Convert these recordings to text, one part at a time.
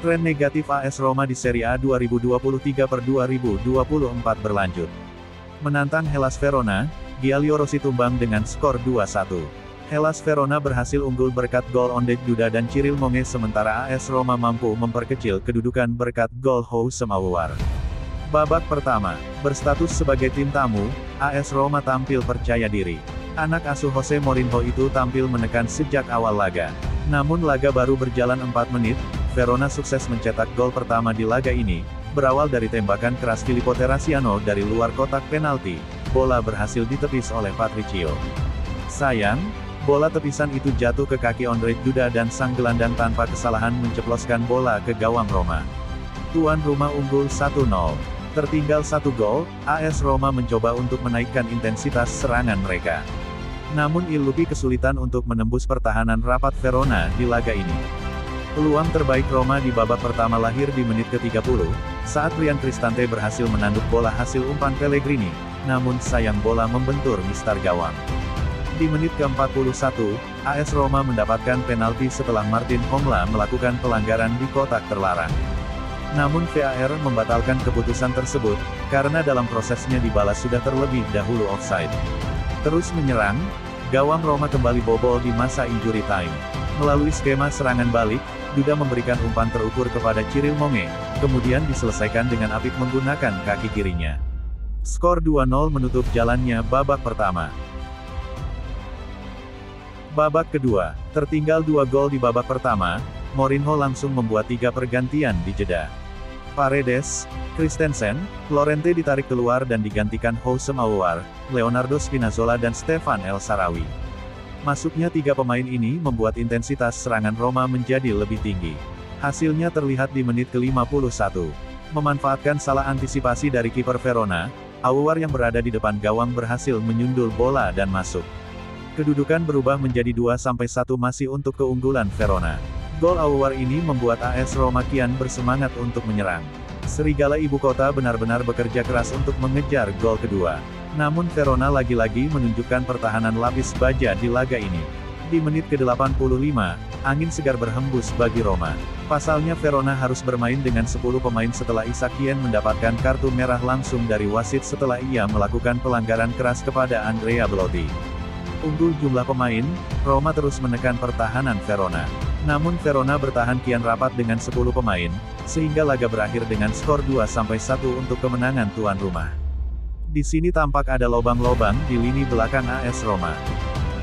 Tren negatif AS Roma di Serie A 2023/2024 berlanjut. Menantang Hellas Verona, Giallio Rossi tumbang dengan skor 2-1. Hellas Verona berhasil unggul berkat gol Ondrej Duda dan Cyril Monge, sementara AS Roma mampu memperkecil kedudukan berkat gol Houssem Aouar. Babak pertama, berstatus sebagai tim tamu, AS Roma tampil percaya diri. Anak asuh Jose Mourinho itu tampil menekan sejak awal laga. Namun laga baru berjalan 4 menit, Verona sukses mencetak gol pertama di laga ini, berawal dari tembakan keras Filippo Terracciano dari luar kotak penalti. Bola berhasil ditepis oleh Patricio. Sayang, bola tepisan itu jatuh ke kaki Ondrej Duda dan sang gelandang tanpa kesalahan menceploskan bola ke gawang Roma. Tuan rumah unggul 1-0. Tertinggal 1 gol, AS Roma mencoba untuk menaikkan intensitas serangan mereka. Namun Illupi kesulitan untuk menembus pertahanan rapat Verona di laga ini. Peluang terbaik Roma di babak pertama lahir di menit ke-30, saat Bryan Cristante berhasil menanduk bola hasil umpan Pellegrini, namun sayang bola membentur mistar gawang. Di menit ke-41, AS Roma mendapatkan penalti setelah Martin Hongla melakukan pelanggaran di kotak terlarang. Namun VAR membatalkan keputusan tersebut, karena dalam prosesnya dibalas sudah terlebih dahulu offside. Terus menyerang, gawang Roma kembali bobol di masa injury time. Melalui skema serangan balik, Duda memberikan umpan terukur kepada Cyril Monge, kemudian diselesaikan dengan apik menggunakan kaki kirinya. Skor 2-0 menutup jalannya babak pertama. Babak kedua, tertinggal 2 gol di babak pertama, Mourinho langsung membuat 3 pergantian di jeda. Paredes, Christensen, Llorente ditarik keluar dan digantikan Houssem Aouar, Leonardo Spinazzola dan Stefan El Shaarawy. Masuknya 3 pemain ini membuat intensitas serangan Roma menjadi lebih tinggi. Hasilnya terlihat di menit ke-51. Memanfaatkan salah antisipasi dari kiper Verona, Aouar yang berada di depan gawang berhasil menyundul bola dan masuk. Kedudukan berubah menjadi 2-1 masih untuk keunggulan Verona. Gol Aouar ini membuat AS Roma kian bersemangat untuk menyerang. Serigala ibu kota benar-benar bekerja keras untuk mengejar gol kedua. Namun Verona lagi-lagi menunjukkan pertahanan lapis baja di laga ini. Di menit ke-85, angin segar berhembus bagi Roma. Pasalnya Verona harus bermain dengan 10 pemain setelah Ishak Hien mendapatkan kartu merah langsung dari wasit setelah ia melakukan pelanggaran keras kepada Andrea Belotti. Unggul jumlah pemain, Roma terus menekan pertahanan Verona. Namun Verona bertahan kian rapat dengan 10 pemain, sehingga laga berakhir dengan skor 2-1 untuk kemenangan tuan rumah. Di sini tampak ada lobang-lobang di lini belakang AS Roma.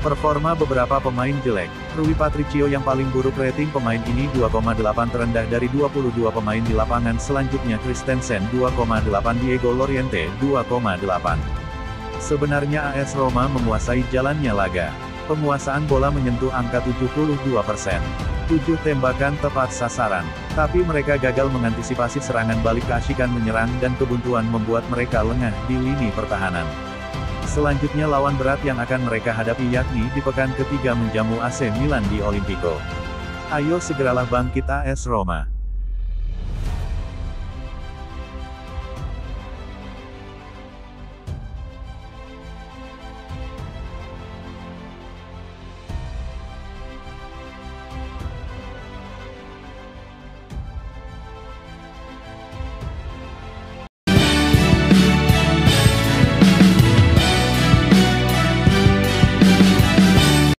Performa beberapa pemain jelek. Rui Patricio yang paling buruk, rating pemain ini 2,8 terendah dari 22 pemain di lapangan. Selanjutnya Christensen 2,8, Diego Llorente 2,8. Sebenarnya AS Roma menguasai jalannya laga. Penguasaan bola menyentuh angka 72%. 7 tembakan tepat sasaran. Tapi mereka gagal mengantisipasi serangan balik. Keasikan menyerang dan kebuntuan membuat mereka lengah di lini pertahanan. Selanjutnya lawan berat yang akan mereka hadapi yakni di pekan ketiga menjamu AC Milan di Olimpico. Ayo segeralah bangkit AS Roma.